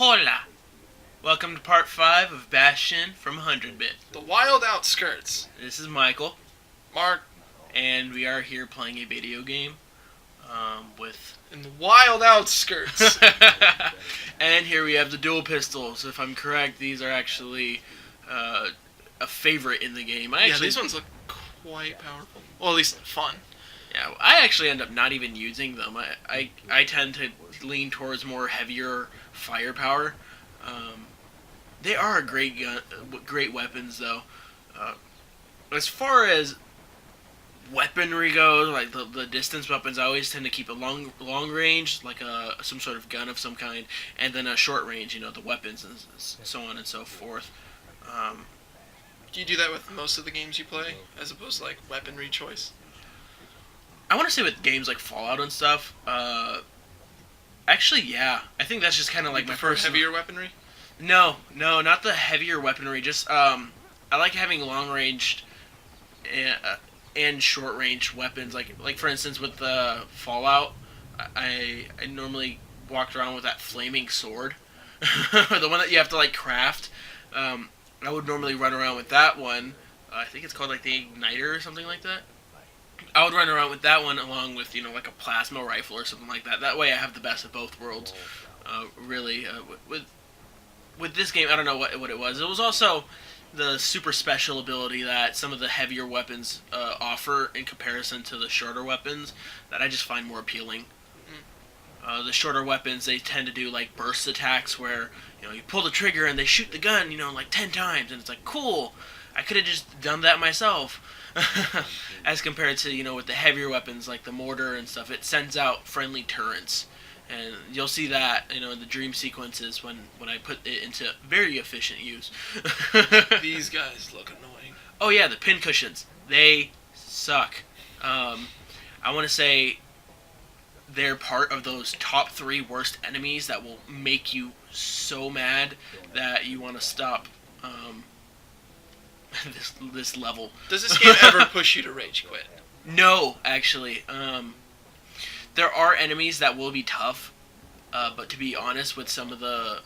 Hola! Welcome to part 5 of Bastion from HundredBit. The wild outskirts. This is Michael, Mark. and we are here playing a video game with... In the wild outskirts. And here we have the dual pistols. If I'm correct, these are actually a favorite in the game. These ones look quite powerful. Well, at least fun. Yeah, I actually end up not even using them. I tend to lean towards more heavier firepower. They are great weapons, though. As far as weaponry goes, like the distance weapons, I always tend to keep a long range, like some sort of gun of some kind, and then a short range, the weapons and so on and so forth. Do you do that with most of the games you play, as opposed to like weaponry choice? I want to say with games like Fallout and stuff. Actually, yeah. I think that's just kind of like my first heavier weaponry. No, not the heavier weaponry. Just I like having long ranged and short range weapons. Like for instance with Fallout, I normally walked around with that flaming sword, the one that you have to like craft. I would normally run around with that one. I think it's called like the Igniter or something like that. I would run around with that one along with like a plasma rifle or something like that. That way I have the best of both worlds. Really, with this game, I don't know what it was. It was also the super special ability that some of the heavier weapons offer in comparison to the shorter weapons that I just find more appealing. The shorter weapons, they tend to do like burst attacks where you pull the trigger and they shoot the gun like 10 times, and it's like, cool, I could have just done that myself. As compared to with the heavier weapons like the mortar and stuff, it sends out friendly turrets. And you'll see that, in the dream sequences when I put it into very efficient use. These guys look annoying. Oh yeah, the pin cushions. They suck. I want to say they're part of those top 3 worst enemies that will make you so mad that you want to stop this level. Does this game ever push you to rage quit? No, actually. There are enemies that will be tough, but to be honest, with some of the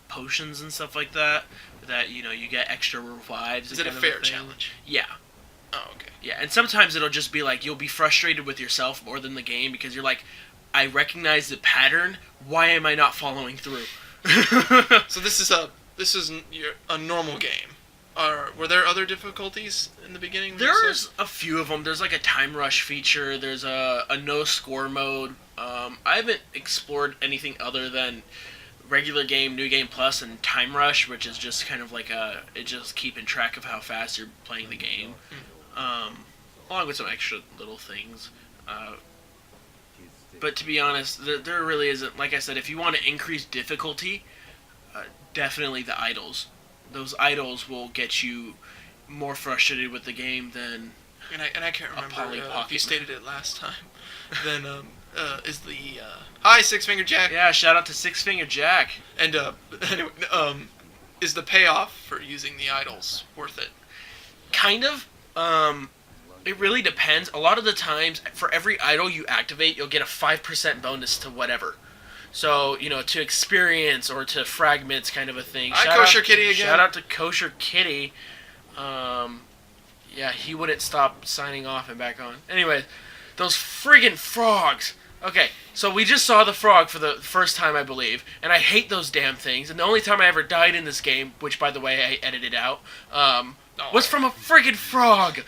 potions and stuff like that you get extra revives. Is it a fair challenge? Yeah. Oh, okay. Yeah, and sometimes it'll just be like you'll be frustrated with yourself more than the game because you're like, I recognize the pattern. Why am I not following through? So this is a normal game. Were there other difficulties in the beginning? There's a few of them. There's like a time rush feature. There's a no score mode. I haven't explored anything other than regular game, new game plus, and time rush, which is just kind of like it's just keeping track of how fast you're playing the game, along with some extra little things. But to be honest, there really isn't. Like I said, if you want to increase difficulty, definitely the idols. Those idols will get you more frustrated with the game than and I can't remember if you stated it last time. Then is the hi Six Finger Jack. Yeah, shout out to Six Finger Jack. And anyway, is the payoff for using the idols worth it? Kind of. It really depends. A lot of the times, for every idol you activate, you'll get a 5% bonus to whatever. So, to experience or to fragments kind of a thing. Kosher Kitty again. Shout out to Kosher Kitty. Yeah, he wouldn't stop signing off and back on. Anyway, those friggin' frogs. Okay, so we just saw the frog for the first time, I believe, and I hate those damn things. And the only time I ever died in this game, which, by the way, I edited out, was from a friggin' frog.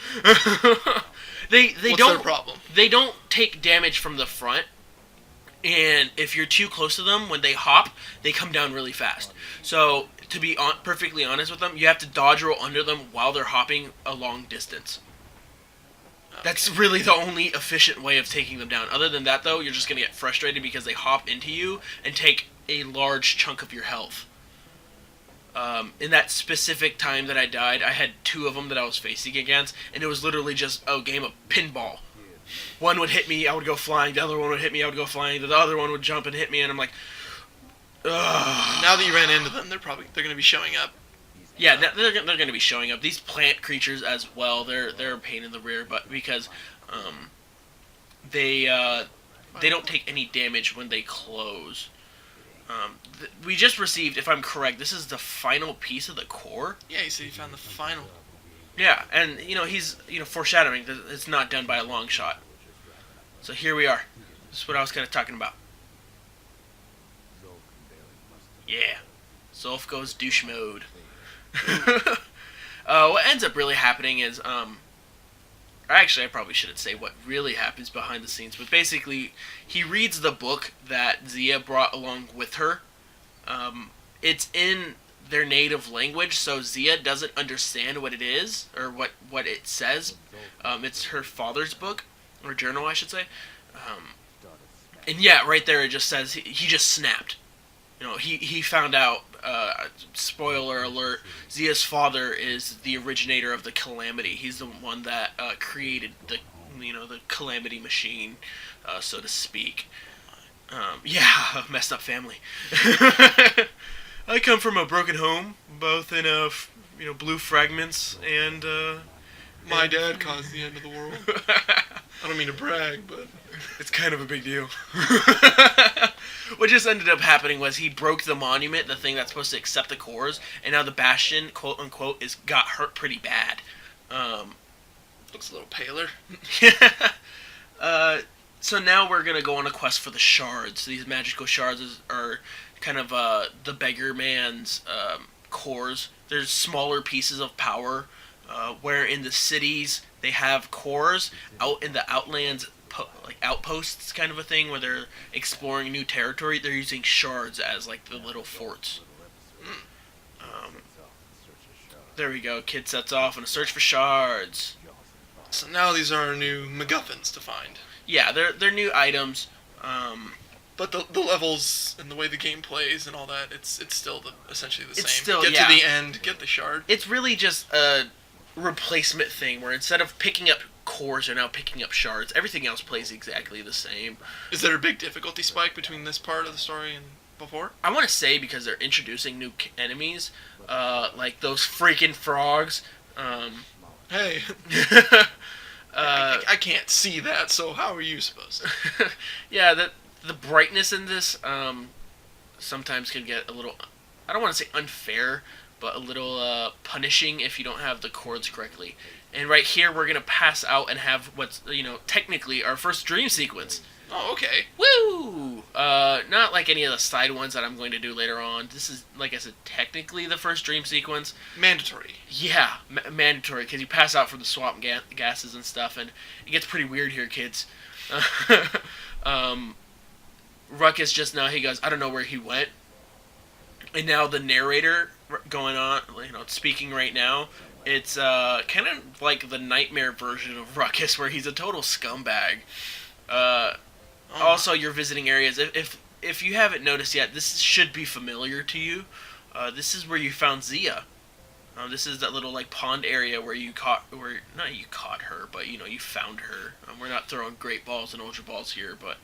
What's their problem? They don't take damage from the front. And if you're too close to them, when they hop, they come down really fast. So, to be perfectly honest with them, you have to dodge roll under them while they're hopping a long distance. Okay. That's really the only efficient way of taking them down. Other than that, though, you're just going to get frustrated because they hop into you and take a large chunk of your health. In that specific time that I died, I had 2 of them that I was facing against, and it was literally just a game of pinball. One would hit me, I would go flying. The other one would hit me, I would go flying. The other one would jump and hit me, and I'm like, ugh. Now that you ran into them, they're going to be showing up. Yeah, they're going to be showing up. These plant creatures as well, they're a pain in the rear, but because they don't take any damage when they close. We just received, if I'm correct, this is the final piece of the core. Yeah, you said you found the final. Yeah, and he's foreshadowing that it's not done by a long shot. So here we are. This is what I was kind of talking about. Yeah, Zolf goes douche mode. What ends up really happening is actually, I probably shouldn't say what really happens behind the scenes, but basically, he reads the book that Zia brought along with her. It's in their native language, so Zia doesn't understand what it is, or what it says. It's her father's book, or journal, I should say. And yeah, right there it just says he just snapped. He found out, spoiler alert, Zia's father is the originator of the Calamity. He's the one that created the Calamity machine, so to speak. Yeah, messed up family. I come from a broken home, both in blue fragments and. My dad caused the end of the world. I don't mean to brag, but it's kind of a big deal. What just ended up happening was he broke the monument, the thing that's supposed to accept the cores, and now the Bastion, quote unquote, got hurt pretty bad. Looks a little paler. So now we're gonna go on a quest for the shards. These magical shards are kind of the beggar man's cores. There's smaller pieces of power, where in the cities they have cores. Out in the outlands, like outposts kind of a thing, where they're exploring new territory, they're using shards as like the little forts. There we go. Kid sets off on a search for shards. So now these are our new MacGuffins to find. Yeah, they're new items. But the levels and the way the game plays and all that, it's still essentially the same. Still, get to the end, get the shard. It's really just a replacement thing where instead of picking up cores, you're now picking up shards. Everything else plays exactly the same. Is there a big difficulty spike between this part of the story and before? I want to say because they're introducing new enemies, like those freaking frogs. Hey. I can't see that, so how are you supposed to? Yeah, the brightness in this sometimes can get a little, I don't want to say unfair, but a little punishing if you don't have the chords correctly. And right here we're going to pass out and have what's, technically our first dream sequence. Oh, okay. Woo! Not like any of the side ones that I'm going to do later on. This is, like I said, technically the first dream sequence. Mandatory. Yeah, mandatory, because you pass out from the swamp gases and stuff, and it gets pretty weird here, kids. Ruckus just now, he goes, I don't know where he went. And now the narrator going on, speaking right now, it's kind of like the nightmare version of Ruckus, where he's a total scumbag. Also, your visiting areas, if you haven't noticed yet, this should be familiar to you. This is where you found Zia. This is that little pond area where not you caught her, but you found her. We're not throwing great balls and ultra balls here, but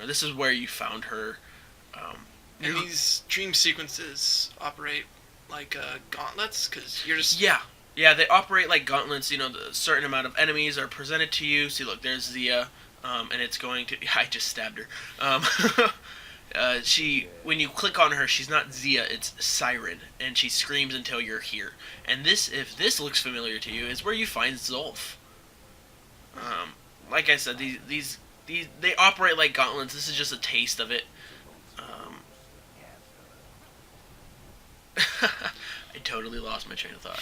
this is where you found her. And these dream sequences operate like gauntlets, because you're just yeah, they operate like gauntlets. A certain amount of enemies are presented to you. See, look, there's Zia. And it's going to. I just stabbed her. When you click on her, she's not Zia, it's Siren, and she screams until you're here. And if this looks familiar to you, is where you find Zolf. Like I said, these they operate like gauntlets. This is just a taste of it. I totally lost my train of thought.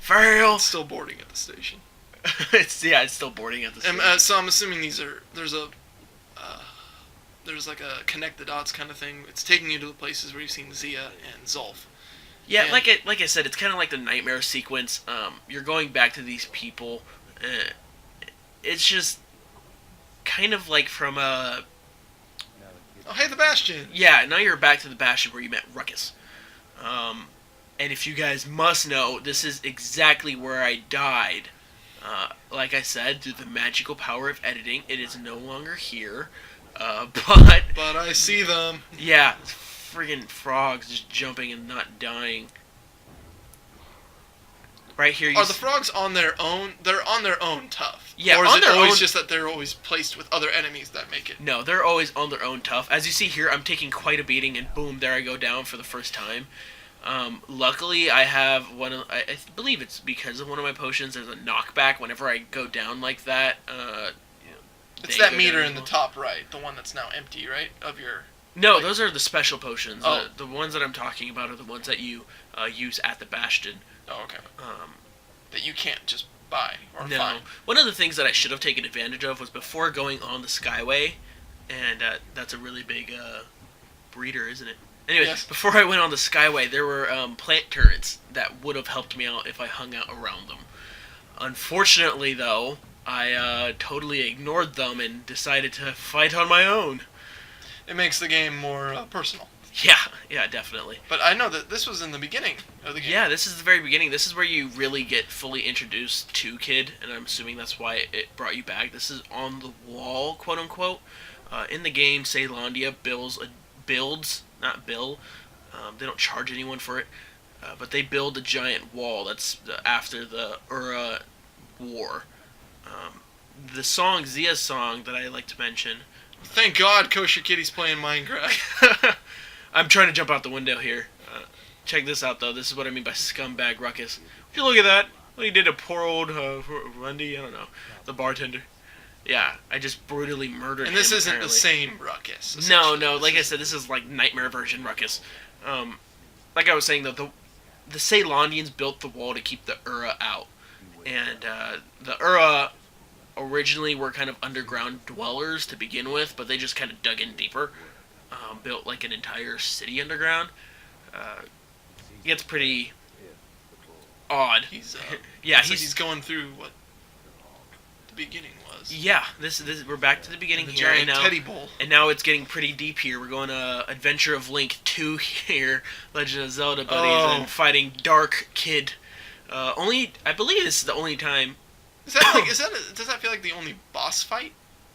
Fail. It's still boarding at the station. It's still boarding at the station. So I'm assuming there's like a connect the dots kind of thing. It's taking you to the places where you've seen Zia and Zolf. Yeah, and like I said, it's kind of like the nightmare sequence. You're going back to these people. It's just kind of like from a. Oh, hey, the Bastion. Yeah, now you're back to the Bastion where you met Ruckus. And if you guys must know, this is exactly where I died. Like I said, through the magical power of editing, it is no longer here. But I see them. Yeah, friggin' frogs just jumping and not dying. right here. Are the frogs on their own? They're on their own tough. Yeah, or is on it their always own. just that they're always placed with other enemies that make it? No, they're always on their own tough. As you see here, I'm taking quite a beating, and boom, there I go down for the first time. Luckily, I have one of. I believe it's because of one of my potions. There's a knockback whenever I go down like that. It's they that go meter down in as the well. top right, the one that's now empty, right? Of your. No, those are the special potions. Oh. The ones that I'm talking about are the ones that you use at the Bastion. Oh, okay. Um, That you can't just buy or no. find. One of the things that I should have taken advantage of was before going on the Skyway, and that's a really big breeder, isn't it? Anyway, Yes. before I went on the Skyway, there were plant turrets that would have helped me out if I hung out around them. Unfortunately, though, I totally ignored them and decided to fight on my own. It makes the game more personal. Yeah, definitely. But I know that this was in the beginning of the game. Yeah, this is the very beginning. This is where you really get fully introduced to Kid, and I'm assuming that's why it brought you back. This is on the wall, quote unquote. In the game, Caelondia builds, not Bill. They don't charge anyone for it, but they build a giant wall. That's after the Ura War. The song, Zia's song, that I like to mention. Thank God Kosher Kitty's playing Minecraft. I'm trying to jump out the window here. Check this out, though. This is what I mean by scumbag ruckus. Would you look at that? What he did to poor old Rundy, I don't know, the bartender. Yeah, I just brutally murdered him. And this isn't apparently. the same ruckus. No, essentially. like I said, this is like nightmare version ruckus. Like I was saying, though, the Caelondians built the wall to keep the Ura out. And the Ura originally were kind of underground dwellers to begin with, but they just kind of dug in deeper. Built like an entire city underground. It gets pretty odd. He's Yeah, he's going through what the beginning was. Yeah, this we're back to the beginning The here, giant and now, teddy bowl. and now it's getting pretty deep here. We're going to Adventure of Link 2 here, Legend of Zelda buddies, and fighting Dark Kid. I believe this is the only time. Is that like? Does that feel like the only boss fight?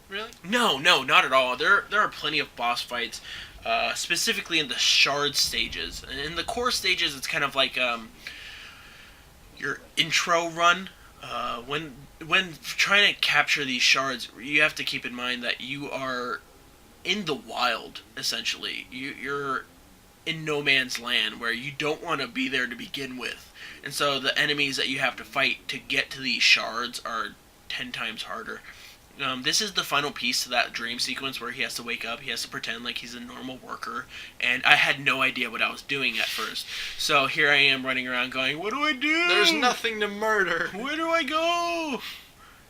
Really? No, not at all. There are plenty of boss fights, specifically in the shard stages. And in the core stages, it's kind of like your intro run. When trying to capture these shards, you have to keep in mind that you are in the wild, essentially. You're in no man's land where you don't want to be there to begin with. And so the enemies that you have to fight to get to these shards are 10 times harder. This is the final piece to that dream sequence where he has to wake up, he has to pretend like he's a normal worker, and I had no idea what I was doing at first. So here I am running around going, what do I do? There's nothing to murder. Where do I go?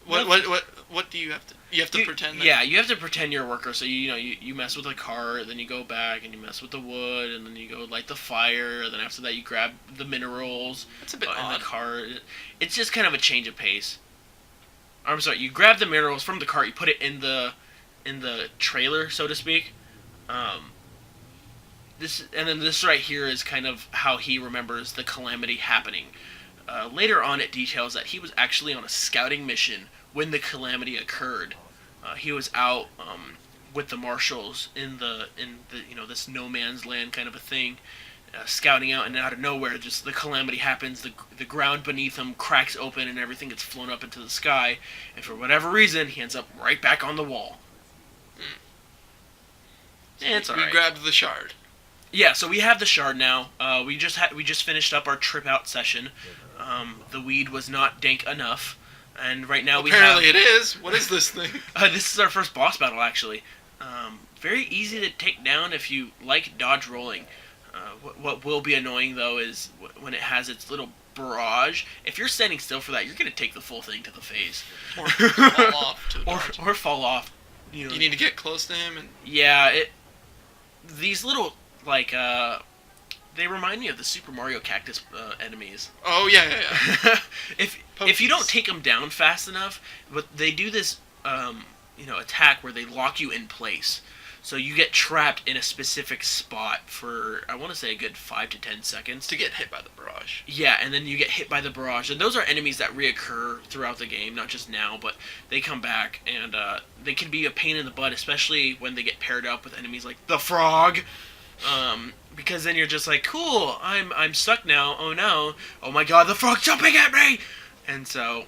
What do you have to? You have to pretend. That Yeah, you have to pretend you're a worker. So you mess with a cart, then you go back and you mess with the wood, and then you go light the fire. And then after that, you grab the minerals. That's a bit in odd. the cart. It's just kind of a change of pace. I'm sorry. You grab the minerals from the cart. You put it in the trailer, so to speak. This right here is kind of how he remembers the calamity happening. Later on, it details that he was actually on a scouting mission when the calamity occurred. He was out with the marshals in the this no man's land kind of a thing, scouting out, and out of nowhere, just the calamity happens. The ground beneath him cracks open, and everything gets flown up into the sky. And for whatever reason, he ends up right back on the wall. Yeah, it's alright. We grabbed the shard. Yeah, so we have the shard now. We just finished up our trip out session. The weed was not dank enough, and right now Apparently it is. What is this thing? This is our first boss battle, actually. Very easy to take down if you like dodge rolling. What will be annoying, though, is when it has its little barrage. If you're standing still for that, you're going to take the full thing to the face. Or fall off to a dodge. Or fall off. You need to get close to him. Yeah, these little, they remind me of the Super Mario Cactus enemies. Oh, yeah. If you don't take them down fast enough, but they do this, attack where they lock you in place. So you get trapped in a specific spot for, I want to say, a good 5 to 10 seconds. To get hit by the barrage. Yeah, and then you get hit by the barrage. And those are enemies that reoccur throughout the game, not just now, but they come back. And they can be a pain in the butt, especially when they get paired up with enemies like the frog. Because then you're just like, cool, I'm stuck now. Oh no! Oh my god, the frog's jumping at me! And so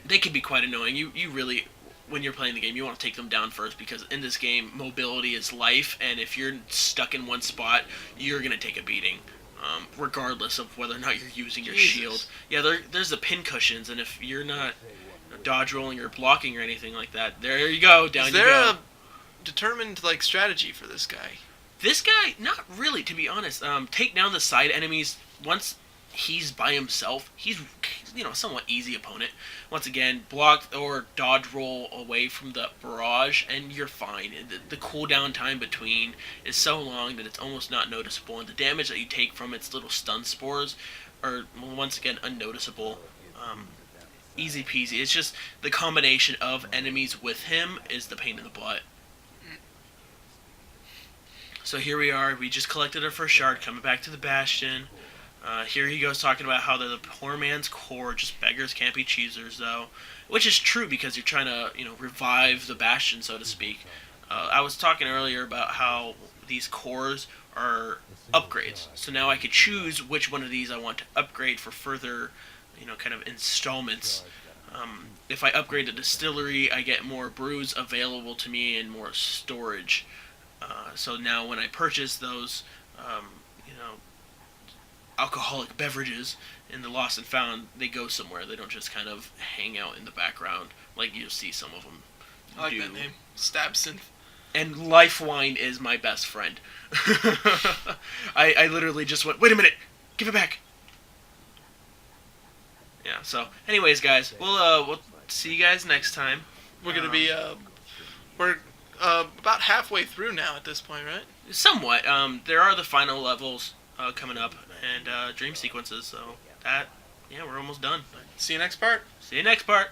they can be quite annoying. You really, when you're playing the game, you want to take them down first because in this game, mobility is life, and if you're stuck in one spot, you're gonna take a beating, regardless of whether or not you're using your shield. Yeah, there's the pin cushions, and if you're not dodge rolling or blocking or anything like that, there you go, down you go. Is there a determined like strategy for this guy? This guy, not really, to be honest. Take down the side enemies once he's by himself. He's, somewhat easy opponent. Once again, block or dodge roll away from the barrage, and you're fine. The cooldown time between is so long that it's almost not noticeable, and the damage that you take from its little stun spores are, once again, unnoticeable. Easy peasy. It's just the combination of enemies with him is the pain in the butt. So here we are. We just collected our first shard, coming back to the Bastion. Here he goes talking about how they're the poor man's core, just beggars can't be choosers, though. Which is true because you're trying to, revive the Bastion, so to speak. I was talking earlier about how these cores are upgrades. So now I could choose which one of these I want to upgrade for further, kind of installments. If I upgrade the distillery, I get more brews available to me and more storage. So now when I purchase those, alcoholic beverages in the Lost and Found, they go somewhere. They don't just kind of hang out in the background like you see some of them I like do. that name. Stabsynth. And Life Wine is my best friend. I literally just went, wait a minute, give it back. Yeah, so anyways, guys, we'll see you guys next time. We're going to be, we're about halfway through now at this point, right? Somewhat. There are the final levels coming up, and dream sequences, so we're almost done. See you next part. See you next part.